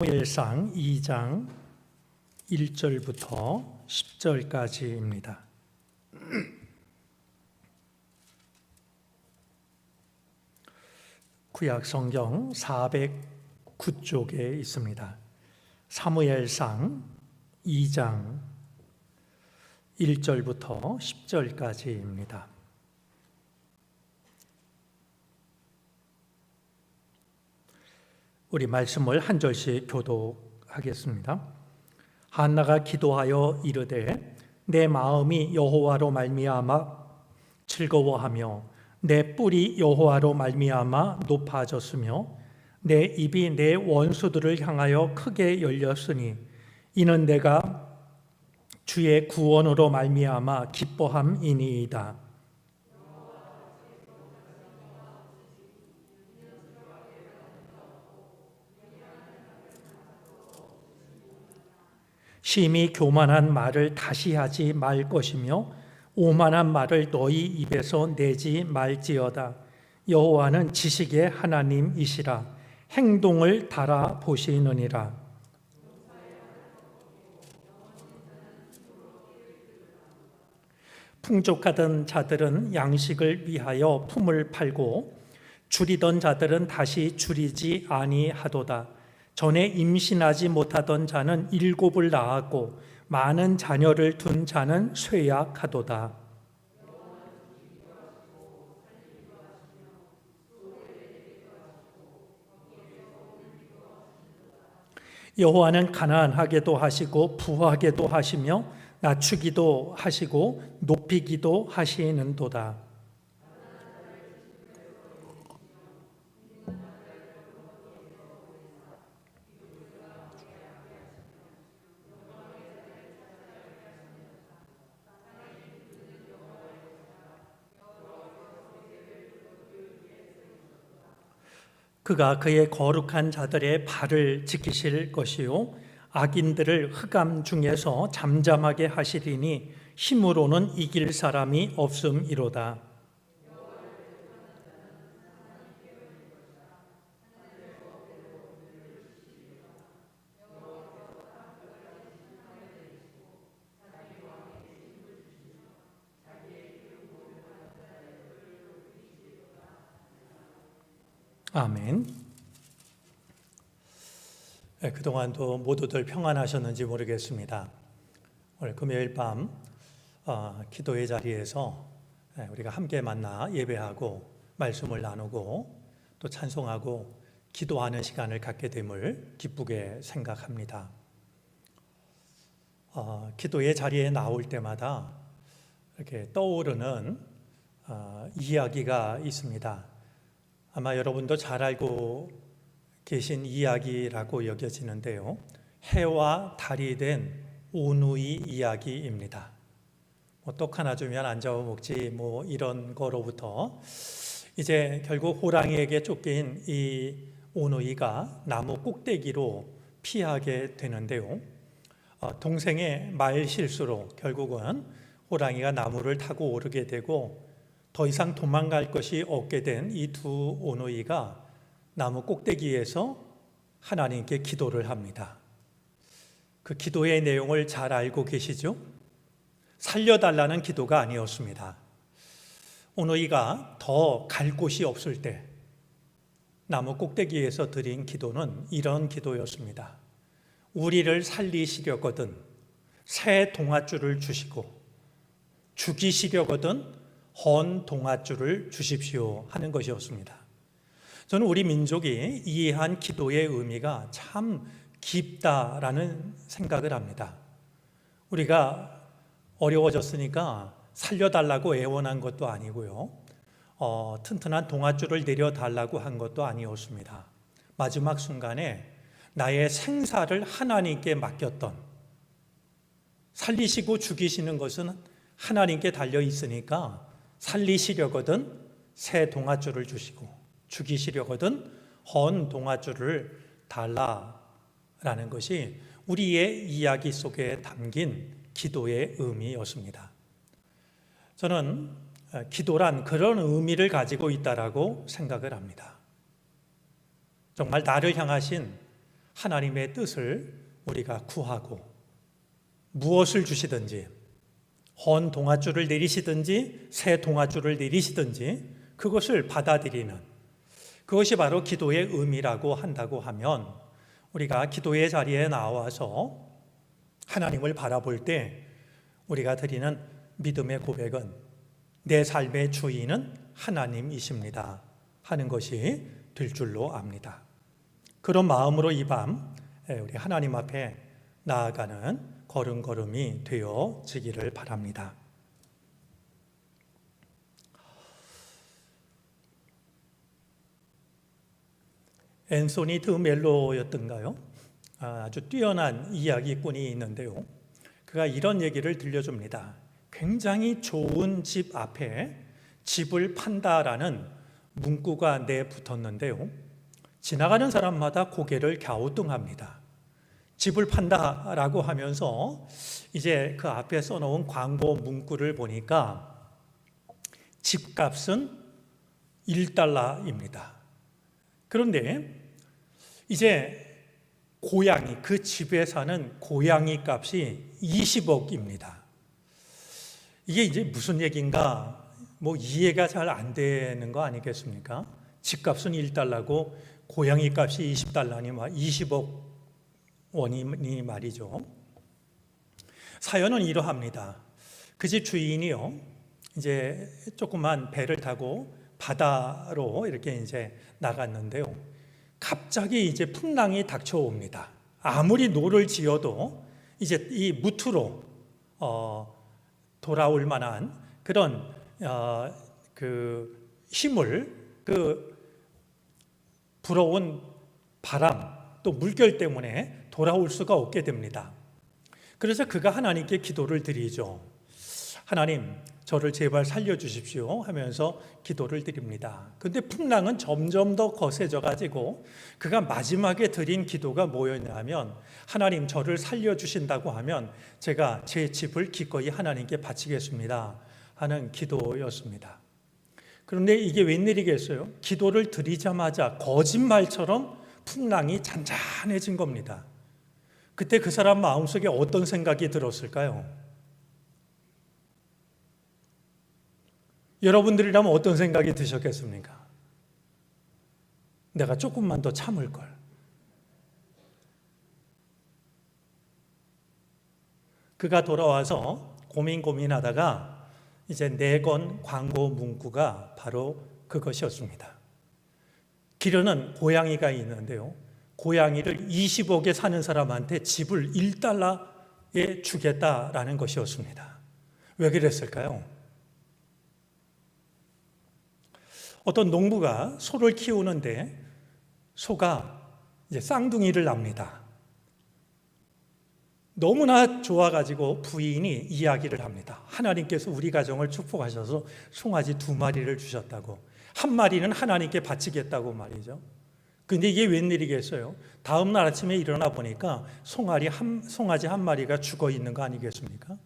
사무엘상 2장 1절부터 10절까지입니다. 구약 성경 409쪽에 있습니다. 사무엘상 2장 1절부터 10절까지입니다. 우리 말씀을 한 절씩 교독하겠습니다. 한나가 기도하여 이르되 내 마음이 여호와로 말미암아 즐거워하며 내 뿔이 여호와로 말미암아 높아졌으며 내 입이 내 원수들을 향하여 크게 열렸으니 이는 내가 주의 구원으로 말미암아 기뻐함이니이다. 심히 교만한 말을 다시 하지 말 것이며 오만한 말을 너희 입에서 내지 말지어다. 여호와는 지식의 하나님이시라. 행동을 달아 보시느니라. 풍족하던 자들은 양식을 위하여 품을 팔고 줄이던 자들은 다시 줄이지 아니하도다. 전에 임신하지 못하던 자는 7을 낳았고 많은 자녀를 둔 자는 쇠약하도다. 여호와는 가난하게도 하시고 부하게도 하시며 낮추기도 하시고 높이기도 하시는도다. 그가 그의 거룩한 자들의 발을 지키실 것이요 악인들을 흑암 중에서 잠잠하게 하시리니 힘으로는 이길 사람이 없음이로다. 아멘. 그동안도 모두들 평안하셨는지 모르겠습니다. 오늘 금요일 밤 기도의 자리에서 우리가 함께 만나 예배하고 말씀을 나누고 또 찬송하고 기도하는 시간을 갖게 됨을 기쁘게 생각합니다. 기도의 자리에 나올 때마다 이렇게 떠오르는 이야기가 있습니다. 아마 여러분도 잘 알고 계신 이야기라고 여겨지는데요. 해와 달이 된 오누이 이야기입니다. 떡 하나 주면 안 잡아먹지 이런 거로부터 이제 결국 호랑이에게 쫓긴 이 오누이가 나무 꼭대기로 피하게 되는데요. 동생의 말 실수로 결국은 호랑이가 나무를 타고 오르게 되고 더 이상 도망갈 것이 없게 된 이 두 오누이가 나무 꼭대기에서 하나님께 기도를 합니다. 그 기도의 내용을 잘 알고 계시죠? 살려달라는 기도가 아니었습니다. 오누이가 더 갈 곳이 없을 때 나무 꼭대기에서 드린 기도는 이런 기도였습니다. 우리를 살리시려거든 새 동아줄을 주시고 죽이시려거든 헌 동아줄을 주십시오 하는 것이었습니다. 저는 우리 민족이 이해한 기도의 의미가 참 깊다라는 생각을 합니다. 우리가 어려워졌으니까 살려달라고 애원한 것도 아니고요. 튼튼한 동아줄을 내려달라고 한 것도 아니었습니다. 마지막 순간에 나의 생사를 하나님께 맡겼던, 살리시고 죽이시는 것은 하나님께 달려 있으니까 살리시려거든 새 동아줄을 주시고 죽이시려거든 헌 동아줄을 달라라는 것이 우리의 이야기 속에 담긴 기도의 의미였습니다. 저는 기도란 그런 의미를 가지고 있다라고 생각을 합니다. 정말 나를 향하신 하나님의 뜻을 우리가 구하고 무엇을 주시든지 헌 동아줄을 내리시든지 새 동아줄을 내리시든지 그것을 받아들이는, 그것이 바로 기도의 의미라고 한다고 하면, 우리가 기도의 자리에 나와서 하나님을 바라볼 때 우리가 드리는 믿음의 고백은 내 삶의 주인은 하나님이십니다 하는 것이 될 줄로 압니다. 그런 마음으로 이 밤 우리 하나님 앞에 나아가는 걸음걸음이 되어지기를 바랍니다. 앤소니 드 멜로였던가요? 아주 뛰어난 이야기꾼이 있는데요. 그가 이런 얘기를 들려줍니다. 굉장히 좋은 집 앞에 집을 판다라는 문구가 내붙었는데요. 지나가는 사람마다 고개를 갸우뚱합니다. 집을 판다라고 하면서 이제 그 앞에 써놓은 광고 문구를 보니까 집값은 $1입니다. 그런데 이제 고양이, 그 집에 사는 고양이 값이 20억입니다. 이게 이제 무슨 얘기인가? 이해가 잘 안 되는 거 아니겠습니까? 집값은 $1고 고양이 값이 $20니 20억 원이 말이죠. 사연은 이러합니다. 그 집 주인이요, 이제 조그만 배를 타고 바다로 이렇게 이제 나갔는데요. 갑자기 이제 풍랑이 닥쳐옵니다. 아무리 노를 지어도 이제 이 무트로 돌아올 만한 그런 그 힘을, 그 불어온 바람 또 물결 때문에 돌아올 수가 없게 됩니다. 그래서 그가 하나님께 기도를 드리죠. 하나님, 저를 제발 살려주십시오 하면서 기도를 드립니다. 그런데 풍랑은 점점 더 거세져 가지고 그가 마지막에 드린 기도가 뭐였냐면, 하나님, 저를 살려주신다고 하면 제가 제 집을 기꺼이 하나님께 바치겠습니다 하는 기도였습니다. 그런데 이게 웬일이겠어요? 기도를 드리자마자 거짓말처럼 풍랑이 잔잔해진 겁니다. 그때 그 사람 마음속에 어떤 생각이 들었을까요? 여러분들이라면 어떤 생각이 드셨겠습니까? 내가 조금만 더 참을 걸. 그가 돌아와서 고민하다가 이제 내건 광고 문구가 바로 그것이었습니다. 길에는 고양이가 있는데요. 고양이를 20억에 사는 사람한테 집을 $1에 주겠다라는 것이었습니다. 왜 그랬을까요? 어떤 농부가 소를 키우는데 소가 이제 쌍둥이를 낳습니다. 너무나 좋아가지고 부인이 이야기를 합니다. 하나님께서 우리 가정을 축복하셔서 송아지 2마리를 주셨다고. 한 마리는 하나님께 바치겠다고 말이죠. 근데 이게 웬일이겠어요? 다음 날 아침에 일어나 보니까 송아지 한 마리가 죽어 있는 거 아니겠습니까?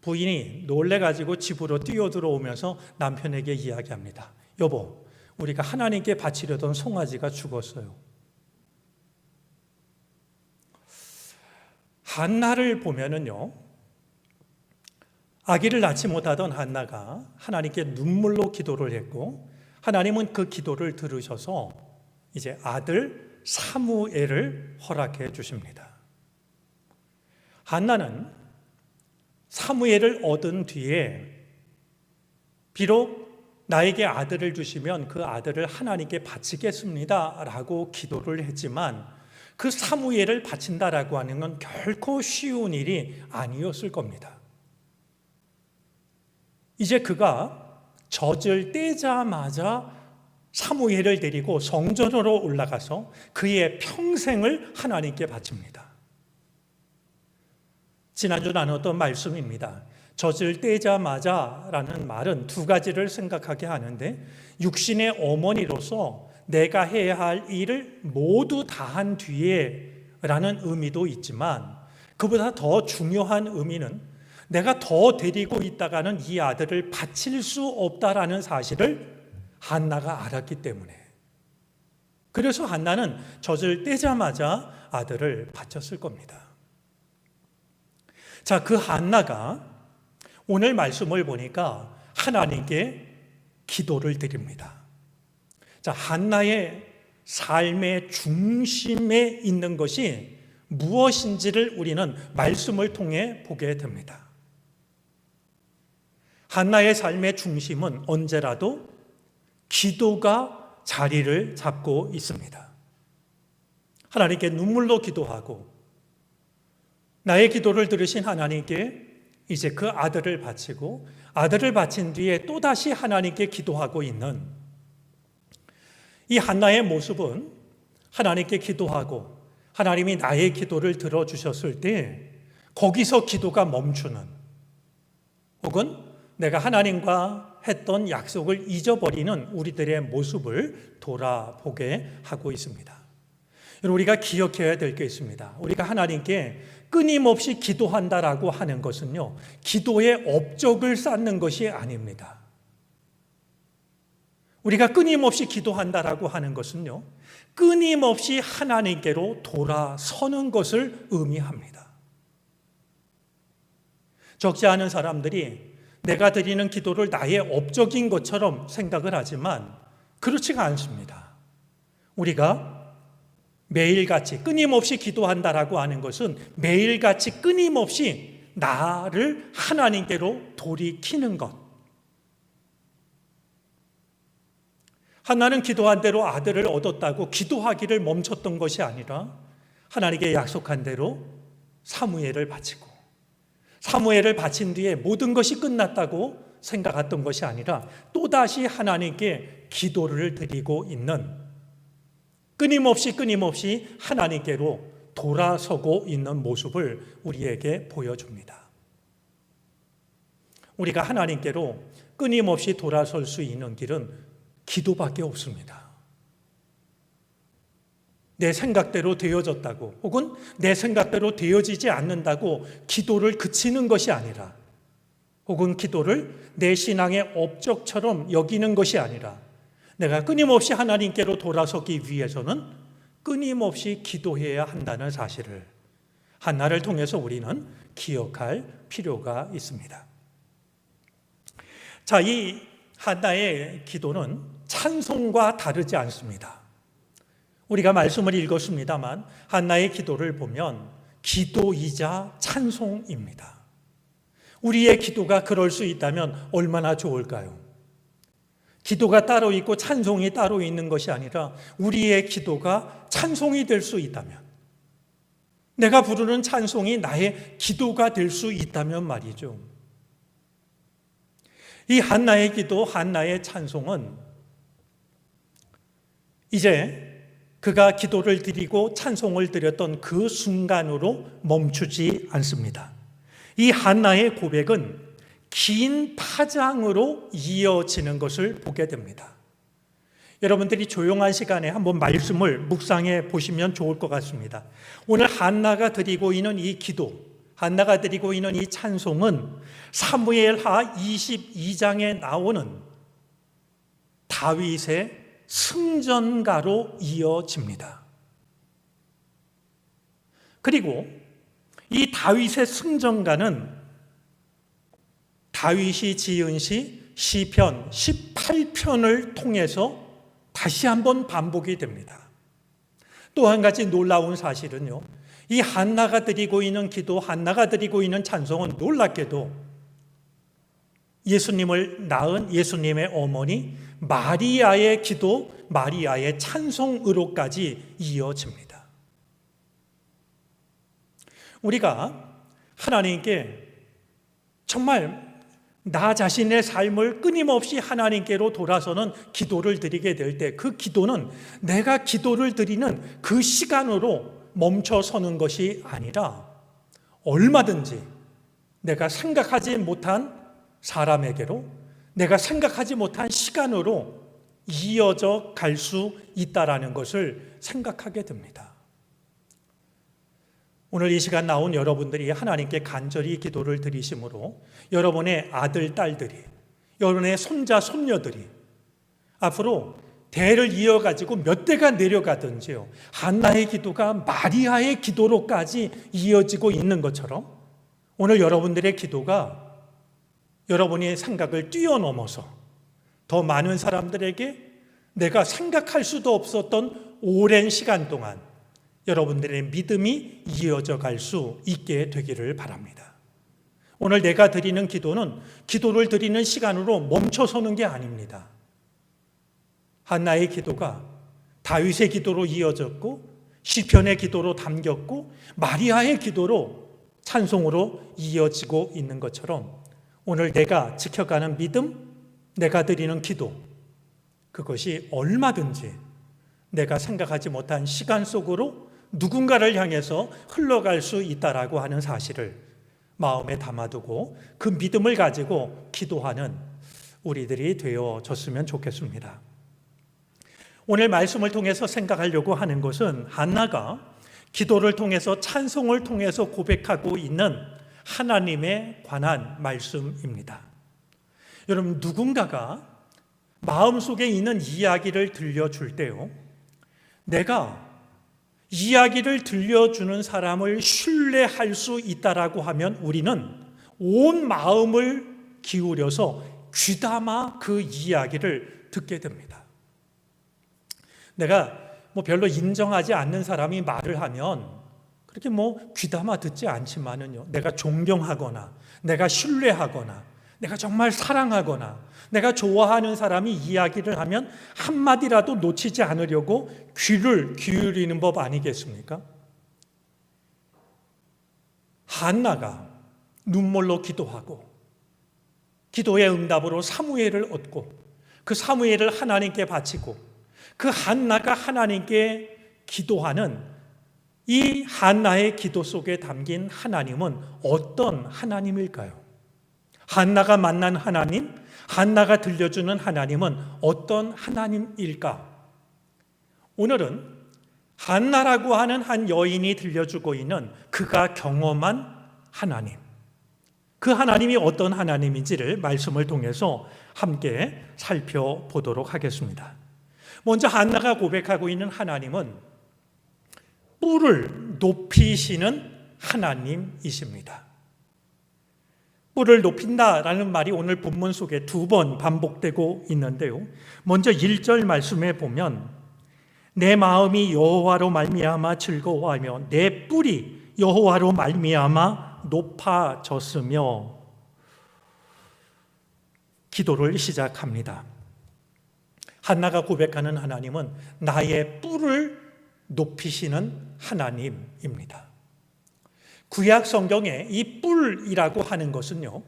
부인이 놀래가지고 집으로 뛰어들어오면서 남편에게 이야기합니다. 여보, 우리가 하나님께 바치려던 송아지가 죽었어요. 한나를 보면은요, 아기를 낳지 못하던 한나가 하나님께 눈물로 기도를 했고, 하나님은 그 기도를 들으셔서 이제 아들 사무엘을 허락해 주십니다. 한나는 사무엘을 얻은 뒤에 비록 나에게 아들을 주시면 그 아들을 하나님께 바치겠습니다 라고 기도를 했지만, 그 사무엘을 바친다라고 하는 건 결코 쉬운 일이 아니었을 겁니다. 이제 그가 젖을 떼자마자 사무엘을 데리고 성전으로 올라가서 그의 평생을 하나님께 바칩니다. 지난주 나눴던 말씀입니다. 젖을 떼자마자 라는 말은 두 가지를 생각하게 하는데, 육신의 어머니로서 내가 해야 할 일을 모두 다한 뒤에 라는 의미도 있지만, 그보다 더 중요한 의미는 내가 더 데리고 있다가는 이 아들을 바칠 수 없다라는 사실을 한나가 알았기 때문에, 그래서 한나는 젖을 떼자마자 아들을 바쳤을 겁니다. 자, 그 한나가 오늘 말씀을 보니까 하나님께 기도를 드립니다. 자, 한나의 삶의 중심에 있는 것이 무엇인지를 우리는 말씀을 통해 보게 됩니다. 한나의 삶의 중심은 언제라도 기도가 자리를 잡고 있습니다. 하나님께 눈물로 기도하고 나의 기도를 들으신 하나님께 이제 그 아들을 바치고 아들을 바친 뒤에 또다시 하나님께 기도하고 있는 이 한나의 모습은 하나님께 기도하고 하나님이 나의 기도를 들어주셨을 때 거기서 기도가 멈추는, 혹은 내가 하나님과 했던 약속을 잊어버리는 우리들의 모습을 돌아보게 하고 있습니다. 여러분, 우리가 기억해야 될 게 있습니다. 우리가 하나님께 끊임없이 기도한다라고 하는 것은요, 기도의 업적을 쌓는 것이 아닙니다. 우리가 끊임없이 기도한다라고 하는 것은요, 끊임없이 하나님께로 돌아서는 것을 의미합니다. 적지 않은 사람들이 내가 드리는 기도를 나의 업적인 것처럼 생각을 하지만 그렇지가 않습니다. 우리가 매일같이 끊임없이 기도한다라고 하는 것은 매일같이 끊임없이 나를 하나님께로 돌이키는 것. 한나는 기도한 대로 아들을 얻었다고 기도하기를 멈췄던 것이 아니라 하나님께 약속한 대로 사무엘을 바치고 사무엘을 바친 뒤에 모든 것이 끝났다고 생각했던 것이 아니라 또다시 하나님께 기도를 드리고 있는, 끊임없이 하나님께로 돌아서고 있는 모습을 우리에게 보여줍니다. 우리가 하나님께로 끊임없이 돌아설 수 있는 길은 기도밖에 없습니다. 내 생각대로 되어졌다고, 혹은 내 생각대로 되어지지 않는다고 기도를 그치는 것이 아니라, 혹은 기도를 내 신앙의 업적처럼 여기는 것이 아니라, 내가 끊임없이 하나님께로 돌아서기 위해서는 끊임없이 기도해야 한다는 사실을 한나를 통해서 우리는 기억할 필요가 있습니다. 자, 이 한나의 기도는 찬송과 다르지 않습니다. 우리가 말씀을 읽었습니다만 한나의 기도를 보면 기도이자 찬송입니다. 우리의 기도가 그럴 수 있다면 얼마나 좋을까요? 기도가 따로 있고 찬송이 따로 있는 것이 아니라 우리의 기도가 찬송이 될 수 있다면, 내가 부르는 찬송이 나의 기도가 될 수 있다면 말이죠. 이 한나의 기도, 한나의 찬송은 이제 그가 기도를 드리고 찬송을 드렸던 그 순간으로 멈추지 않습니다. 이 한나의 고백은 긴 파장으로 이어지는 것을 보게 됩니다. 여러분들이 조용한 시간에 한번 말씀을 묵상해 보시면 좋을 것 같습니다. 오늘 한나가 드리고 있는 이 기도, 한나가 드리고 있는 이 찬송은 사무엘하 22장에 나오는 다윗의 승전가로 이어집니다. 그리고 이 다윗의 승전가는 다윗이 지은 시편 18편을 통해서 다시 한번 반복이 됩니다. 또 한 가지 놀라운 사실은요, 이 한나가 드리고 있는 기도, 한나가 드리고 있는 찬송은 놀랍게도 예수님을 낳은 예수님의 어머니 마리아의 기도, 마리아의 찬송으로까지 이어집니다. 우리가 하나님께 정말 나 자신의 삶을 끊임없이 하나님께로 돌아서는 기도를 드리게 될 때 그 기도는 내가 기도를 드리는 그 시간으로 멈춰서는 것이 아니라 얼마든지 내가 생각하지 못한 사람에게로, 내가 생각하지 못한 시간으로 이어져 갈 수 있다라는 것을 생각하게 됩니다. 오늘 이 시간 나온 여러분들이 하나님께 간절히 기도를 드리심으로 여러분의 아들, 딸들이, 여러분의 손자, 손녀들이 앞으로 대를 이어가지고 몇 대가 내려가든지요, 한나의 기도가 마리아의 기도로까지 이어지고 있는 것처럼 오늘 여러분들의 기도가 여러분의 생각을 뛰어넘어서 더 많은 사람들에게 내가 생각할 수도 없었던 오랜 시간 동안 여러분들의 믿음이 이어져 갈 수 있게 되기를 바랍니다. 오늘 내가 드리는 기도는 기도를 드리는 시간으로 멈춰서는 게 아닙니다. 한나의 기도가 다윗의 기도로 이어졌고 시편의 기도로 담겼고 마리아의 기도로 찬송으로 이어지고 있는 것처럼 오늘 내가 지켜가는 믿음, 내가 드리는 기도, 그것이 얼마든지 내가 생각하지 못한 시간 속으로 누군가를 향해서 흘러갈 수 있다라고 하는 사실을 마음에 담아두고 그 믿음을 가지고 기도하는 우리들이 되어졌으면 좋겠습니다. 오늘 말씀을 통해서 생각하려고 하는 것은 한나가 기도를 통해서 찬송을 통해서 고백하고 있는 하나님에 관한 말씀입니다. 여러분, 누군가가 마음속에 있는 이야기를 들려줄 때요, 내가 이야기를 들려주는 사람을 신뢰할 수 있다라고 하면 우리는 온 마음을 기울여서 귀담아 그 이야기를 듣게 됩니다. 내가 별로 인정하지 않는 사람이 말을 하면 그렇게 귀담아 듣지 않지만은요, 내가 존경하거나 내가 신뢰하거나 내가 정말 사랑하거나 내가 좋아하는 사람이 이야기를 하면 한마디라도 놓치지 않으려고 귀를 기울이는 법 아니겠습니까? 한나가 눈물로 기도하고 기도의 응답으로 사무엘을 얻고 그 사무엘을 하나님께 바치고 그 한나가 하나님께 기도하는 이 한나의 기도 속에 담긴 하나님은 어떤 하나님일까요? 한나가 만난 하나님, 한나가 들려주는 하나님은 어떤 하나님일까? 오늘은 한나라고 하는 한 여인이 들려주고 있는 그가 경험한 하나님, 그 하나님이 어떤 하나님인지를 말씀을 통해서 함께 살펴보도록 하겠습니다. 먼저 한나가 고백하고 있는 하나님은 뿔을 높이시는 하나님이십니다. 뿔을 높인다라는 말이 오늘 본문 속에 2번 반복되고 있는데요. 먼저 1절 말씀에 보면 내 마음이 여호와로 말미암아 즐거워하며 내 뿔이 여호와로 말미암아 높아졌으며 기도를 시작합니다. 한나가 고백하는 하나님은 나의 뿔을 높이시는 하나님입니다. 구약 성경에 이 뿔이라고 하는 것은요,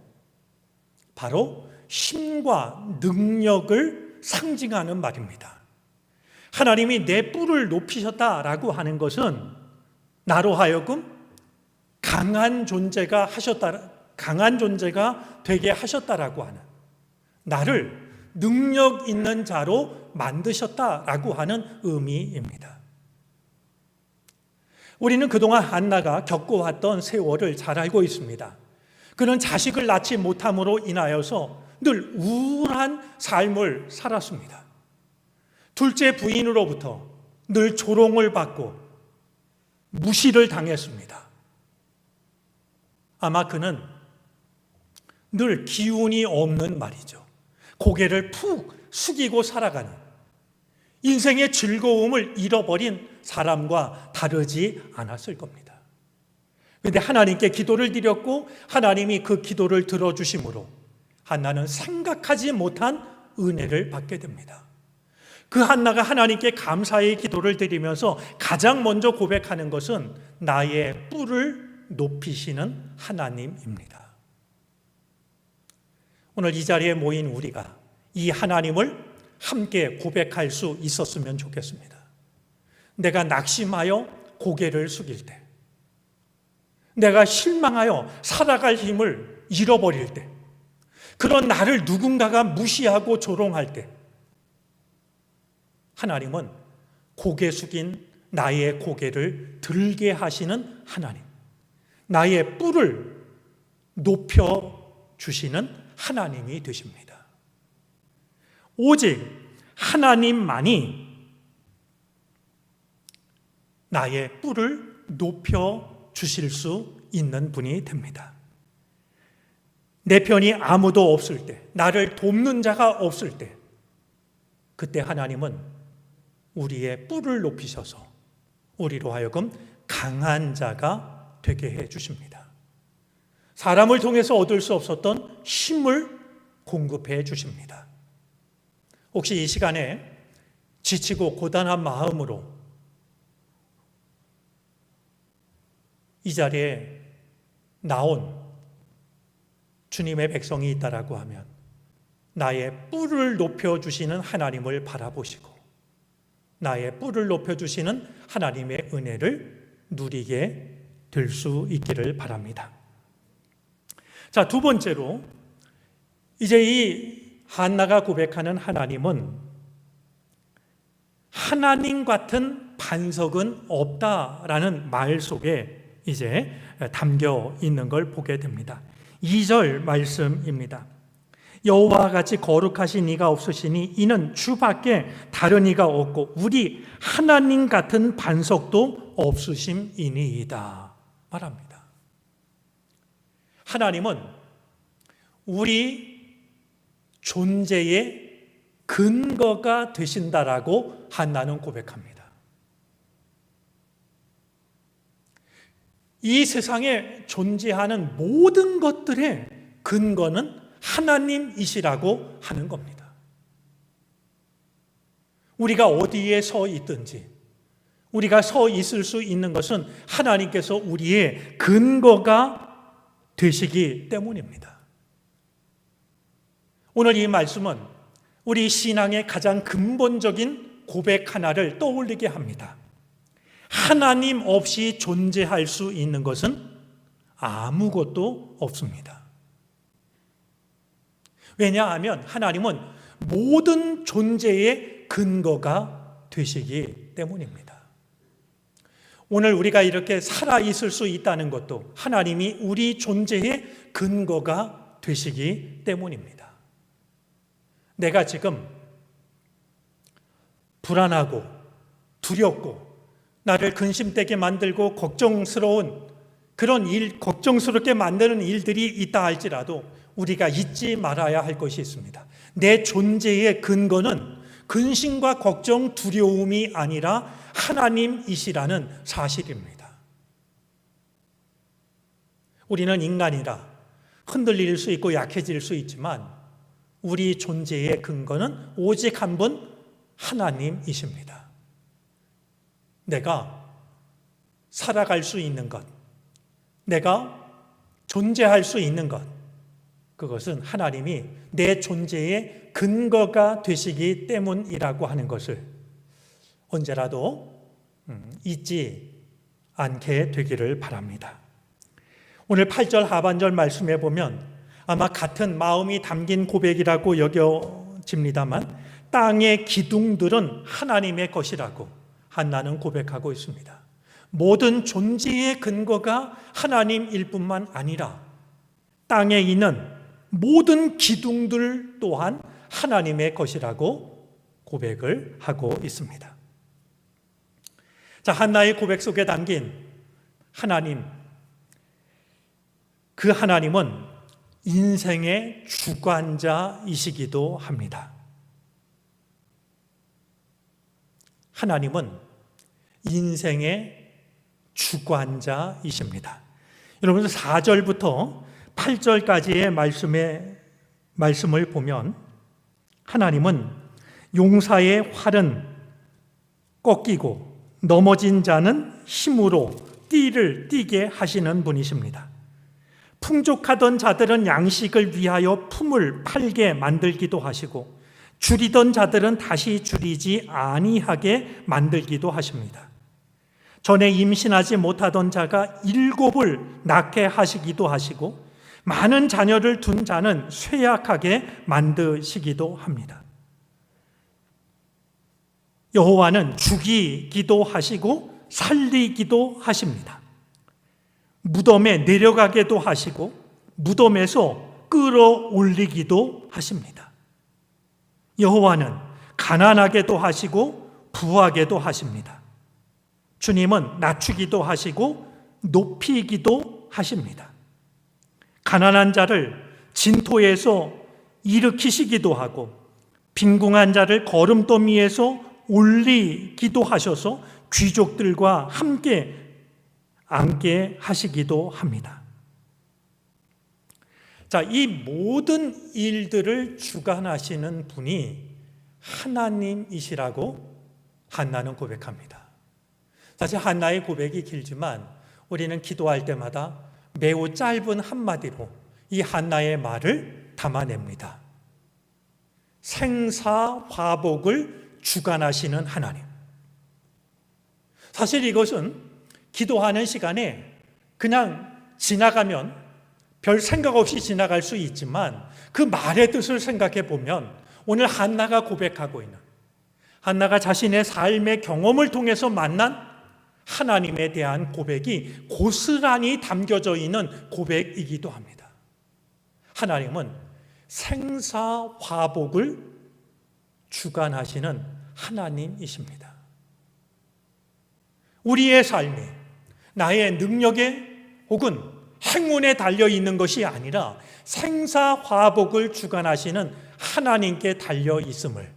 바로 힘과 능력을 상징하는 말입니다. 하나님이 내 뿔을 높이셨다라고 하는 것은 나로 하여금 강한 존재가 되게 하셨다라고 하는, 나를 능력 있는 자로 만드셨다라고 하는 의미입니다. 우리는 그동안 한나가 겪어왔던 세월을 잘 알고 있습니다. 그는 자식을 낳지 못함으로 인하여서 늘 우울한 삶을 살았습니다. 둘째 부인으로부터 늘 조롱을 받고 무시를 당했습니다. 아마 그는 늘 기운이 없는 말이죠. 고개를 푹 숙이고 살아가는, 인생의 즐거움을 잃어버린 사람과 다르지 않았을 겁니다. 그런데 하나님께 기도를 드렸고 하나님이 그 기도를 들어주심으로 한나는 생각하지 못한 은혜를 받게 됩니다. 그 한나가 하나님께 감사의 기도를 드리면서 가장 먼저 고백하는 것은 나의 뿔을 높이시는 하나님입니다. 오늘 이 자리에 모인 우리가 이 하나님을 함께 고백할 수 있었으면 좋겠습니다. 내가 낙심하여 고개를 숙일 때, 내가 실망하여 살아갈 힘을 잃어버릴 때, 그런 나를 누군가가 무시하고 조롱할 때, 하나님은 고개 숙인 나의 고개를 들게 하시는 하나님, 나의 뿔을 높여주시는 하나님이 되십니다. 오직 하나님만이 나의 뿔을 높여 주실 수 있는 분이 됩니다. 내 편이 아무도 없을 때, 나를 돕는 자가 없을 때, 그때 하나님은 우리의 뿔을 높이셔서 우리로 하여금 강한 자가 되게 해 주십니다. 사람을 통해서 얻을 수 없었던 힘을 공급해 주십니다. 혹시 이 시간에 지치고 고단한 마음으로 이 자리에 나온 주님의 백성이 있다라고 하면 나의 뿔을 높여주시는 하나님을 바라보시고 나의 뿔을 높여주시는 하나님의 은혜를 누리게 될 수 있기를 바랍니다. 자, 두 번째로 이제 이 한나가 고백하는 하나님은 하나님 같은 반석은 없다라는 말 속에 이제 담겨 있는 걸 보게 됩니다. 2절 말씀입니다. 여호와와 같이 거룩하신 이가 없으시니 이는 주밖에 다른 이가 없고 우리 하나님 같은 반석도 없으심이니이다 말합니다. 하나님은 우리 존재의 근거가 되신다라고 한나는 고백합니다. 이 세상에 존재하는 모든 것들의 근거는 하나님이시라고 하는 겁니다. 우리가 어디에 서 있든지 우리가 서 있을 수 있는 것은 하나님께서 우리의 근거가 되시기 때문입니다. 오늘 이 말씀은 우리 신앙의 가장 근본적인 고백 하나를 떠올리게 합니다. 하나님 없이 존재할 수 있는 것은 아무것도 없습니다. 왜냐하면 하나님은 모든 존재의 근거가 되시기 때문입니다. 오늘 우리가 이렇게 살아있을 수 있다는 것도 하나님이 우리 존재의 근거가 되시기 때문입니다. 내가 지금 불안하고 두렵고 나를 근심되게 만들고 걱정스러운 그런 걱정스럽게 만드는 일들이 있다 할지라도 우리가 잊지 말아야 할 것이 있습니다. 내 존재의 근거는 근심과 걱정, 두려움이 아니라 하나님이시라는 사실입니다. 우리는 인간이라 흔들릴 수 있고 약해질 수 있지만 우리 존재의 근거는 오직 한 분 하나님이십니다. 내가 살아갈 수 있는 것, 내가 존재할 수 있는 것, 그것은 하나님이 내 존재의 근거가 되시기 때문이라고 하는 것을 언제라도 잊지 않게 되기를 바랍니다. 오늘 8절 하반절 말씀에 보면 아마 같은 마음이 담긴 고백이라고 여겨집니다만 땅의 기둥들은 하나님의 것이라고 한나는 고백하고 있습니다. 모든 존재의 근거가 하나님일 뿐만 아니라 땅에 있는 모든 기둥들 또한 하나님의 것이라고 고백을 하고 있습니다. 자, 한나의 고백 속에 담긴 하나님, 그 하나님은 인생의 주관자이시기도 합니다. 하나님은 인생의 주관자이십니다. 여러분 4절부터 8절까지의 말씀을 보면 하나님은 용사의 활은 꺾이고 넘어진 자는 힘으로 띠를 띠게 하시는 분이십니다. 풍족하던 자들은 양식을 위하여 품을 팔게 만들기도 하시고 줄이던 자들은 다시 줄이지 아니하게 만들기도 하십니다. 전에 임신하지 못하던 자가 7을 낳게 하시기도 하시고 많은 자녀를 둔 자는 쇠약하게 만드시기도 합니다. 여호와는 죽이기도 하시고 살리기도 하십니다. 무덤에 내려가게도 하시고 무덤에서 끌어올리기도 하십니다. 여호와는 가난하게도 하시고 부하게도 하십니다. 주님은 낮추기도 하시고 높이기도 하십니다. 가난한 자를 진토에서 일으키시기도 하고 빈궁한 자를 거름더미에서 올리기도 하셔서 귀족들과 함께 앉게 하시기도 합니다. 자, 이 모든 일들을 주관하시는 분이 하나님이시라고 한나는 고백합니다. 사실 한나의 고백이 길지만 우리는 기도할 때마다 매우 짧은 한마디로 이 한나의 말을 담아냅니다. 생사화복을 주관하시는 하나님. 사실 이것은 기도하는 시간에 그냥 지나가면 별 생각 없이 지나갈 수 있지만 그 말의 뜻을 생각해 보면 오늘 한나가 고백하고 있는, 한나가 자신의 삶의 경험을 통해서 만난 하나님에 대한 고백이 고스란히 담겨져 있는 고백이기도 합니다. 하나님은 생사화복을 주관하시는 하나님이십니다. 우리의 삶이 나의 능력에 혹은 행운에 달려 있는 것이 아니라 생사화복을 주관하시는 하나님께 달려 있음을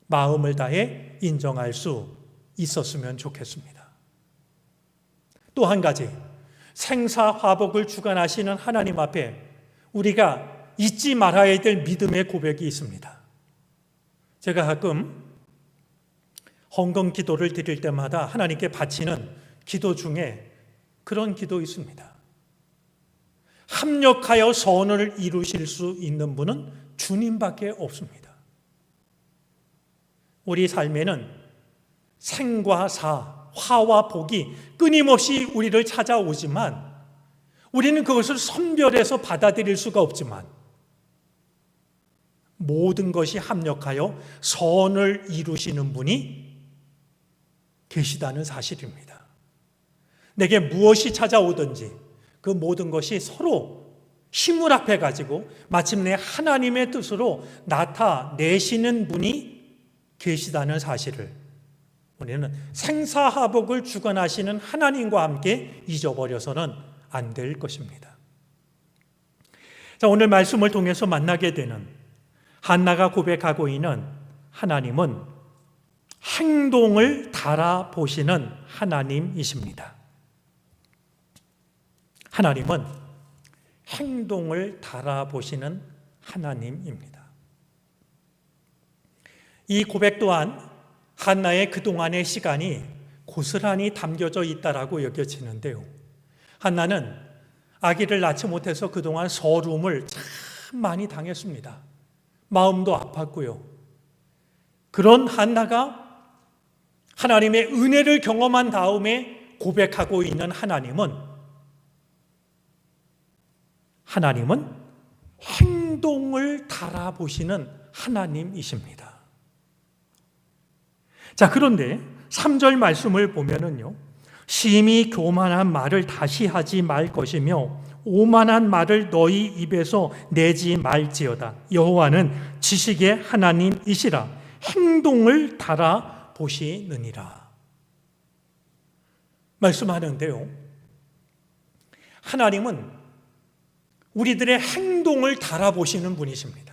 마음을 다해 인정할 수 있었으면 좋겠습니다. 또 한 가지, 생사화복을 주관하시는 하나님 앞에 우리가 잊지 말아야 될 믿음의 고백이 있습니다. 제가 가끔 헌금 기도를 드릴 때마다 하나님께 바치는 기도 중에 그런 기도 있습니다. 합력하여 선을 이루실 수 있는 분은 주님밖에 없습니다. 우리 삶에는 생과 사, 화와 복이 끊임없이 우리를 찾아오지만 우리는 그것을 선별해서 받아들일 수가 없지만 모든 것이 합력하여 선을 이루시는 분이 계시다는 사실입니다. 내게 무엇이 찾아오든지 그 모든 것이 서로 힘을 합해 가지고 마침내 하나님의 뜻으로 나타내시는 분이 계시다는 사실을 우리는 생사화복을 주관하시는 하나님과 함께 잊어버려서는 안 될 것입니다. 자, 오늘 말씀을 통해서 만나게 되는 한나가 고백하고 있는 하나님은 행동을 달아보시는 하나님이십니다. 하나님은 행동을 달아보시는 하나님입니다. 이 고백 또한 한나의 그동안의 시간이 고스란히 담겨져 있다라고 여겨지는데요. 한나는 아기를 낳지 못해서 그동안 서름을 참 많이 당했습니다. 마음도 아팠고요. 그런 한나가 하나님의 은혜를 경험한 다음에 고백하고 있는 하나님은 행동을 달아보시는 하나님이십니다. 자, 그런데 3절 말씀을 보면은요, 심히 교만한 말을 다시 하지 말 것이며 오만한 말을 너희 입에서 내지 말지어다. 여호와는 지식의 하나님이시라. 행동을 달아보시느니라. 말씀하는데요, 하나님은 우리들의 행동을 달아보시는 분이십니다.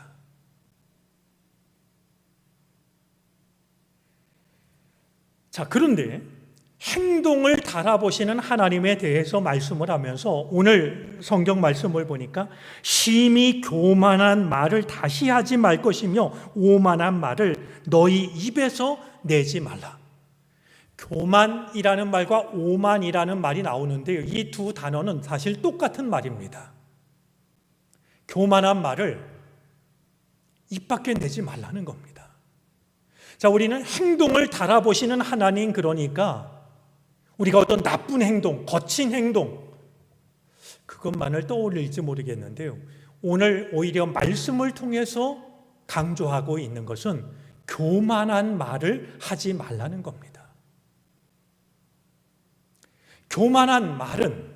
자, 그런데 행동을 달아보시는 하나님에 대해서 말씀을 하면서 오늘 성경 말씀을 보니까 심히 교만한 말을 다시 하지 말 것이며 오만한 말을 너희 입에서 내지 말라. 교만이라는 말과 오만이라는 말이 나오는데요, 이 두 단어는 사실 똑같은 말입니다. 교만한 말을 입 밖에 내지 말라는 겁니다. 자, 우리는 행동을 달아보시는 하나님, 그러니까 우리가 어떤 나쁜 행동, 거친 행동, 그것만을 떠올릴지 모르겠는데요, 오늘 오히려 말씀을 통해서 강조하고 있는 것은 교만한 말을 하지 말라는 겁니다. 교만한 말은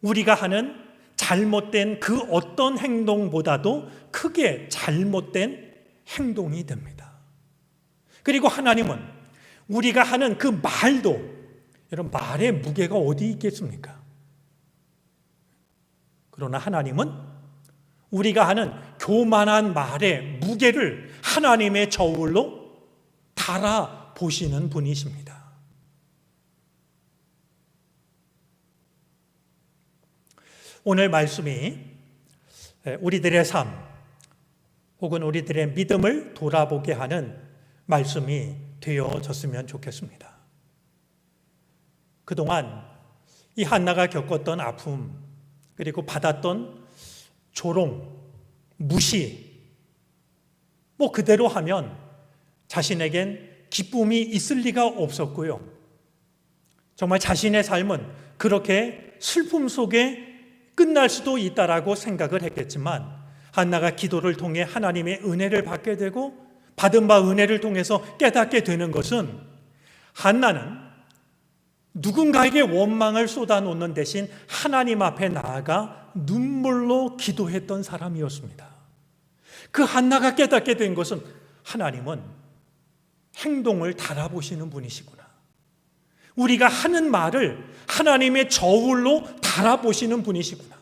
우리가 하는 잘못된 그 어떤 행동보다도 크게 잘못된 행동이 됩니다. 그리고 하나님은 우리가 하는 그 말도, 여러분, 말의 무게가 어디 있겠습니까? 그러나 하나님은 우리가 하는 교만한 말의 무게를 하나님의 저울로 달아보시는 분이십니다. 오늘 말씀이 우리들의 삶 혹은 우리들의 믿음을 돌아보게 하는 말씀이 되어졌으면 좋겠습니다. 그동안 이 한나가 겪었던 아픔, 그리고 받았던 조롱, 무시, 그대로 하면 자신에겐 기쁨이 있을 리가 없었고요. 정말 자신의 삶은 그렇게 슬픔 속에 끝날 수도 있다라고 생각을 했겠지만, 한나가 기도를 통해 하나님의 은혜를 받게 되고 받은 바 은혜를 통해서 깨닫게 되는 것은, 한나는 누군가에게 원망을 쏟아놓는 대신 하나님 앞에 나아가 눈물로 기도했던 사람이었습니다. 그 한나가 깨닫게 된 것은, 하나님은 행동을 달아보시는 분이시구나. 우리가 하는 말을 하나님의 저울로 달아보시는 분이시구나.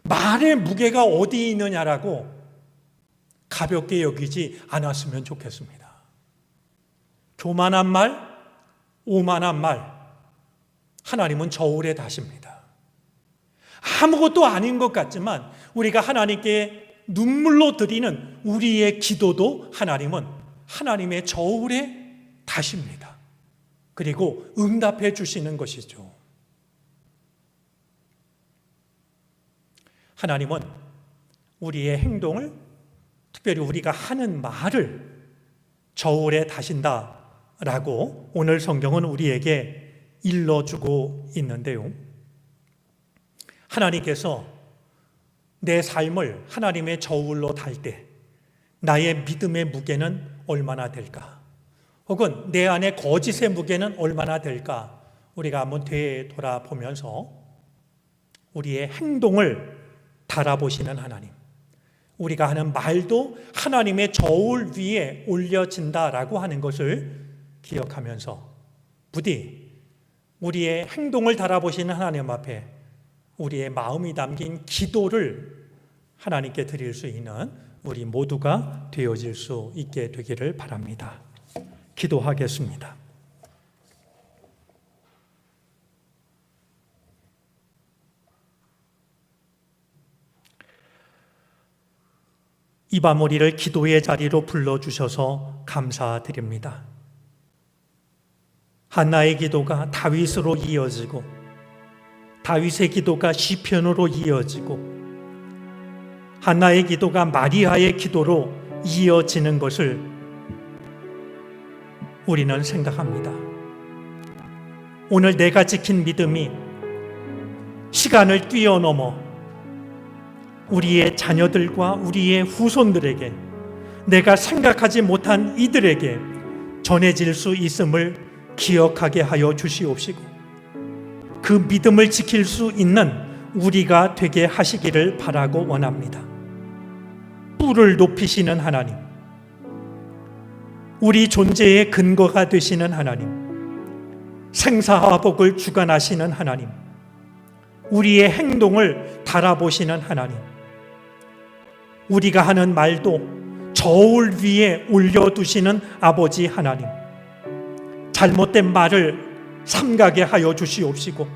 말의 무게가 어디 있느냐라고 가볍게 여기지 않았으면 좋겠습니다. 교만한 말, 오만한 말, 하나님은 저울에 다십니다. 아무것도 아닌 것 같지만 우리가 하나님께 눈물로 드리는 우리의 기도도 하나님은 하나님의 저울에 다십니다. 그리고 응답해 주시는 것이죠. 하나님은 우리의 행동을, 특별히 우리가 하는 말을 저울에 다신다라고 오늘 성경은 우리에게 일러주고 있는데요. 하나님께서 내 삶을 하나님의 저울로 달 때 나의 믿음의 무게는 얼마나 될까? 혹은 내 안의 거짓의 무게는 얼마나 될까? 우리가 한번 되돌아보면서 우리의 행동을 달아보시는 하나님, 우리가 하는 말도 하나님의 저울 위에 올려진다라고 하는 것을 기억하면서 부디 우리의 행동을 달아보시는 하나님 앞에 우리의 마음이 담긴 기도를 하나님께 드릴 수 있는 우리 모두가 되어질 수 있게 되기를 바랍니다. 기도하겠습니다. 이 밤 우리를 기도의 자리로 불러주셔서 감사드립니다. 한나의 기도가 다윗으로 이어지고 다윗의 기도가 시편으로 이어지고 한나의 기도가 마리아의 기도로 이어지는 것을 우리는 생각합니다. 오늘 내가 지킨 믿음이 시간을 뛰어넘어 우리의 자녀들과 우리의 후손들에게, 내가 생각하지 못한 이들에게 전해질 수 있음을 기억하게 하여 주시옵시고, 그 믿음을 지킬 수 있는 우리가 되게 하시기를 바라고 원합니다. 뿔을 높이시는 하나님, 우리 존재의 근거가 되시는 하나님, 생사와 복을 주관하시는 하나님, 우리의 행동을 달아보시는 하나님, 우리가 하는 말도 저울 위에 올려두시는 아버지 하나님, 잘못된 말을 삼가게 하여 주시옵시고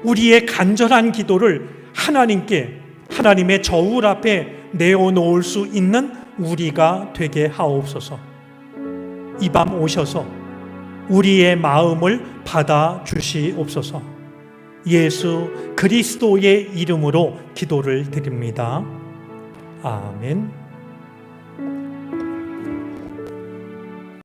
우리의 간절한 기도를 하나님께, 하나님의 저울 앞에 내어놓을 수 있는 우리가 되게 하옵소서. 이 밤 오셔서 우리의 마음을 받아 주시옵소서. 예수 그리스도의 이름으로 기도를 드립니다. 아멘.